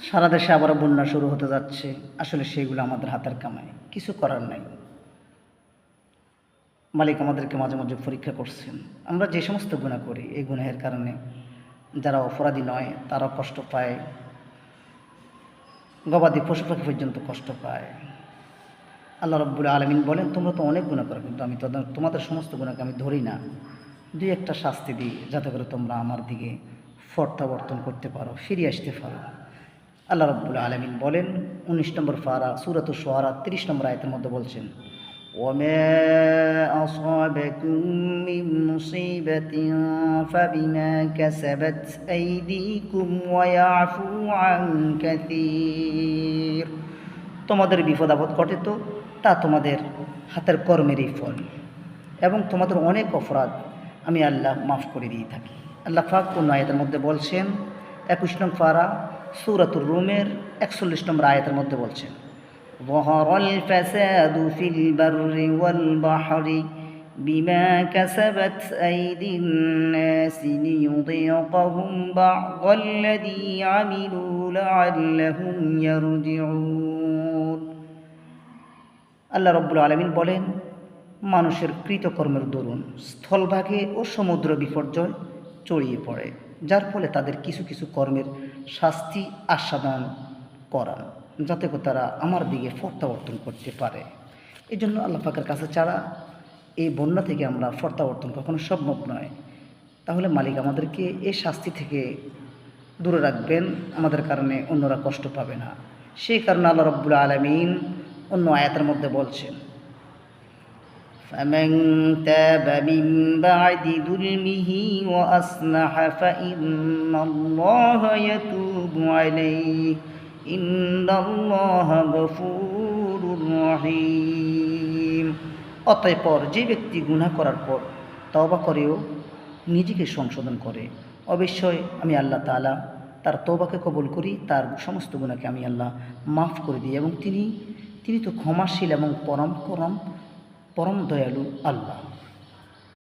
সারা দেশে আবারও বন্যা শুরু হতে যাচ্ছে। আসলে সেগুলো আমাদের হাতের কামাই, কিছু করার নাই। মালিক আমাদেরকে মাঝে মাঝে পরীক্ষা করছেন। আমরা যে সমস্ত গুনাহ করি, এই গুনাহের কারণে যারা অপরাধী নয় তারাও কষ্ট পায়, গবাদি পশু পাখি পর্যন্ত কষ্ট পায়। আল্লাহ রাব্বুল আলামিন বলেন, তোমরা তো অনেক গুনাহ করো, কিন্তু আমি তোমাদের সমস্ত গুনাহকে আমি ধরি না, দুই একটা শাস্তি দিই যাতে করে তোমরা আমার দিকে প্রত্যাবর্তন করতে পারো, ফিরে আসতে পারো। আল্লাহ রাব্বুল আলামিন বলেন ১৯ নম্বর পারা সূরাতুশ শুআরা ৩০ নম্বর আয়াতের মধ্যে বলছেন, ওয়ামা আসাবাকুম মিন মুসিবাতিন ফাবিমা কাসাবাত আইদিকুম ওয়া ইয়াফু আন কাসীর। তোমাদের বিপদ আপদ ঘটে তো তা তোমাদের হাতের কর্মেরই ফল, এবং তোমাদের অনেক অপরাধ আমি আল্লাহ মাফ করে দিয়ে থাকি। আল্লাহ পাক কোন আয়াতের মধ্যে বলছেন, ২১ নং পারা সূরাতুর রুমের ৪১ নম্বর আয়াতের মধ্যে বলছেন, যহারাল ফাসাদু ফিল বাররি ওয়াল বাহরি বিমা কাসাবাত আইদিন নাসি লিয়ুযীকাহুম বা'দাল্লাযী আমিলু লা'আল্লাহুম ইয়ারজিউন। আল্লাহ রাব্বুল আলামিন বলেন, মানুষের কৃতকর্মের দরুন স্থলভাগে ও সমুদ্র বিপর্যয় ছড়িয়ে পড়ে, যার ফলে তাদের কিছু কিছু কর্মের শাস্তি আস্বাদন করান, যাতে করে তারা আমার দিকে প্রত্যাবর্তন করতে পারে। এই জন্য আল্লাহ পাকের কাছে ছাড়া এই বন্যা থেকে আমরা প্রত্যাবর্তন কখনো সম্ভব নয়। তাহলে মালিক আমাদেরকে এই শাস্তি থেকে দূরে রাখবেন, আমাদের কারণে অন্যরা কষ্ট পাবে না। সেই কারণে আল্লাহ রাব্বুল আলামিন অন্য আয়াতের মধ্যে বলছেন, فمن تاب من بعد ظلمه وأصلح فإن الله يتوب عليه إن الله غفور رحيم। অতঃপর যে ব্যক্তি গুনাহ করার পর তওবা করেও নিজেকে সংশোধন করে, অবশ্যই আমি আল্লাহ তাআলা তার তওবাকে কবুল করি, তার সমস্ত গুনাহকে আমি আল্লাহ মাফ করে দিই, এবং তিনি তো ক্ষমাশীল এবং পরম দয়ালু আল্লাহ।